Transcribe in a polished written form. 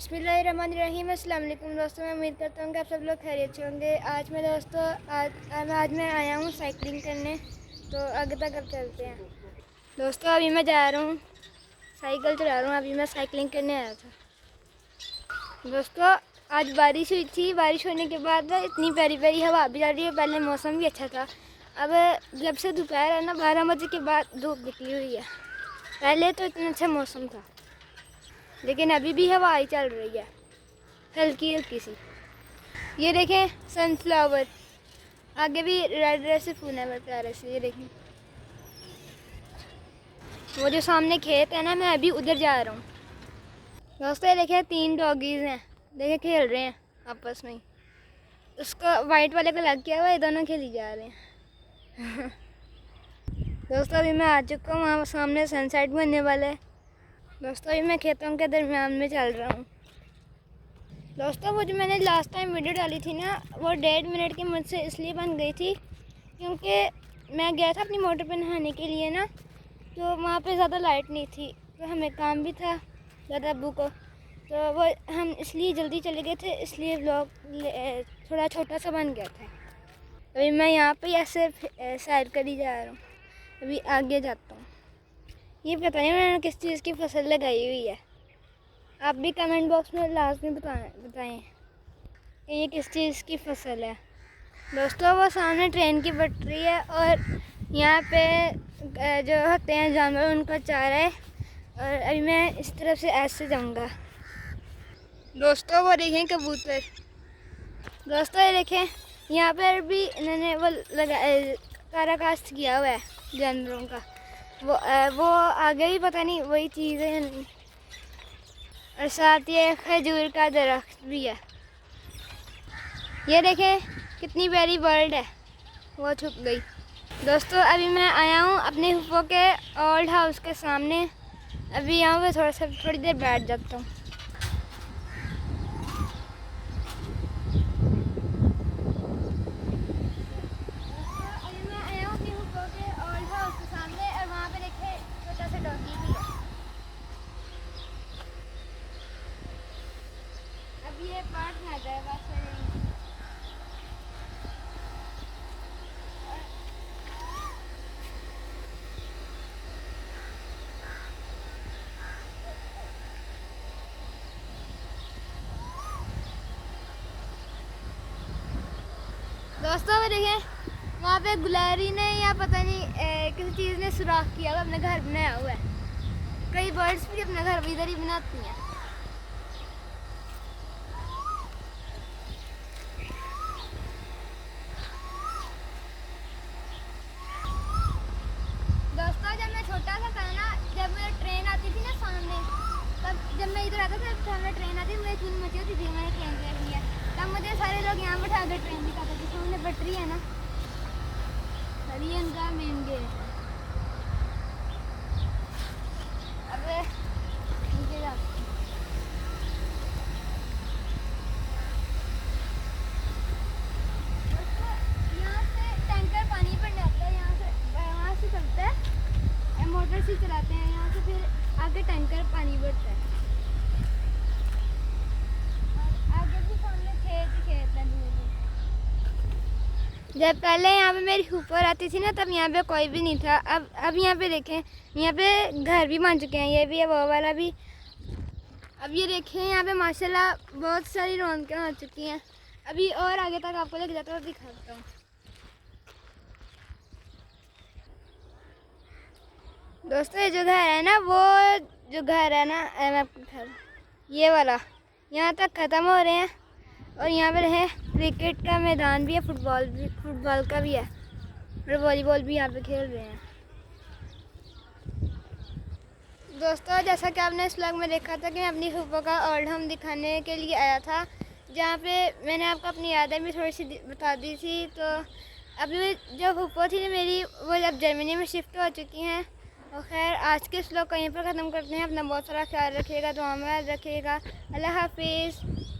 बिस्मिल्लाहिर्रहमानिर्रहीम। अस्सलाम वालेकुम दोस्तों, मैं उम्मीद करता हूँ कि आप सब लोग खैरियत से होंगे। आज मैं आया हूँ साइकिलिंग करने, तो आगे तक अब चलते हैं। दोस्तों अभी मैं जा रहा हूँ, साइकिल चला रहा हूँ। अभी मैं साइकिलिंग करने आया था। दोस्तों आज बारिश हुई थी, बारिश होने के बाद इतनी प्यारी प्यारी हवा भी चल रही है। पहले मौसम भी अच्छा था, अब जब से दोपहर है ना 12 बजे के बाद धूप निकली हुई है। पहले तो इतना अच्छा मौसम था, लेकिन अभी भी हवा ही चल रही है हल्की हल्की सी। ये देखें सनफ्लावर, आगे भी रेड रेड से फूल है प्यारे से। ये देखें वो जो सामने खेत है ना, मैं अभी उधर जा रहा हूँ। दोस्तों ये देखें 3 डॉगीज़ हैं, देखें खेल रहे हैं आपस में ही। उसका वाइट वाले का लग गया हुआ है, दोनों खेली जा रहे हैं। दोस्तों अभी मैं आ चुका हूँ, वहाँ सामने सनसेट भी होने वाला है। दोस्तों अभी मैं खेतों के दरमियान में चल रहा हूँ। दोस्तों वो जो मैंने लास्ट टाइम वीडियो डाली थी ना, वो 1.5 मिनट की मुझसे इसलिए बन गई थी क्योंकि मैं गया था अपनी मोटर पे नहाने के लिए ना, तो वहाँ पे ज़्यादा लाइट नहीं थी, तो हमें काम भी था ज़्यादा अब्बू को, तो वो हम इसलिए जल्दी चले गए थे, इसलिए व्लॉग थोड़ा छोटा सा बन गया था। अभी मैं यहाँ पे ऐसे सैर कर ही जा रहा हूँ, अभी आगे जाता हूँ। ये पता नहीं मैंने किस चीज़ की फसल लगाई हुई है, आप भी कमेंट बॉक्स में लाजमी बताएं कि ये किस चीज़ की फसल है। दोस्तों वो सामने ट्रेन की पटरी है और यहाँ पे जो होते हैं जानवर उनका चारा है, और अभी मैं इस तरफ से ऐसे जाऊँगा। दोस्तों वो देखें कबूतर। दोस्तों ये देखें यहाँ पर भी इन्होंने वो काराकास्ट किया हुआ है जानवरों का। वो आगे भी पता नहीं वही चीज़ है या नहीं। और साथ ये खजूर का दरख्त भी है। ये देखें कितनी प्यारी बर्ड है, वो छुप गई। दोस्तों अभी मैं आया हूँ अपने फूफो के ओल्ड हाउस के सामने, अभी यहाँ पे थोड़ी देर बैठ जाता हूँ। अभी मैं आया हूँ अपने फूफो के ओल्ड हाउस के सामने, और वहाँ पे देखे छोटा सा डॉगी भी है। अब ये पार्क में आ जाए बस। दोस्तों वो देखें वहाँ पे गुलहरी ने या पता नहीं किसी चीज़ ने सुराख किया हुआ, अपना घर बनाया हुआ है। कई बर्ड्स भी अपना घर इधर ही बनाती हैं। दोस्तों जब मैं छोटा सा था ना, जब ट्रेन आती थी ना सामने, तब जब मैं इधर आता था सामने ट्रेन आती थी, मुझे धुन मची होती थी मैंने ट्रेन देखी है। तब मुझे सारे लोग यहाँ बैठा कर ट्रेन दिखाते थे। सामने पटरी है ना, ये उनका मेन गेट है। अब नीचे जाते हैं। यहाँ से टैंकर पानी भरने आता है, वहाँ से चलता है, मोटर से चलाते हैं यहाँ से, फिर आगे टैंकर पानी भरता है। और आगे भी सामने खेत है दूर। जब पहले यहाँ पे मेरी फूफा आती थी ना, तब यहाँ पे कोई भी नहीं था। अब यहाँ पे देखें, यहाँ पे घर भी बन चुके हैं, ये भी है वो वाला भी। अब ये देखें यहाँ पे माशाल्लाह बहुत सारी रौनकें हो चुकी हैं। अभी और आगे तक आपको लेके जाता हूँ, दिखाता हूँ। दोस्तों ये जो घर है ना, वो जो घर है ना, मैं आपको घर ये वाला यहाँ तक ख़त्म हो रहे हैं, और यहाँ पर है क्रिकेट का मैदान भी है, फुटबॉल का भी है, और वॉलीबॉल भी यहाँ पे खेल रहे हैं। दोस्तों जैसा कि आपने इस व्लॉग में देखा था कि मैं अपनी फूफो का ओल्ड होम दिखाने के लिए आया था, जहाँ पे मैंने आपको अपनी यादें भी थोड़ी सी बता दी थी। तो अभी जो फूफो थी मेरी, वो अब जर्मनी में शिफ्ट हो चुकी हैं। और खैर आज के इस व्लॉग को यहीं पर ख़त्म करते हैं। अपना बहुत सारा ख्याल रखिएगा, दुआ में याद रखिएगा। अल्लाह हाफिज़।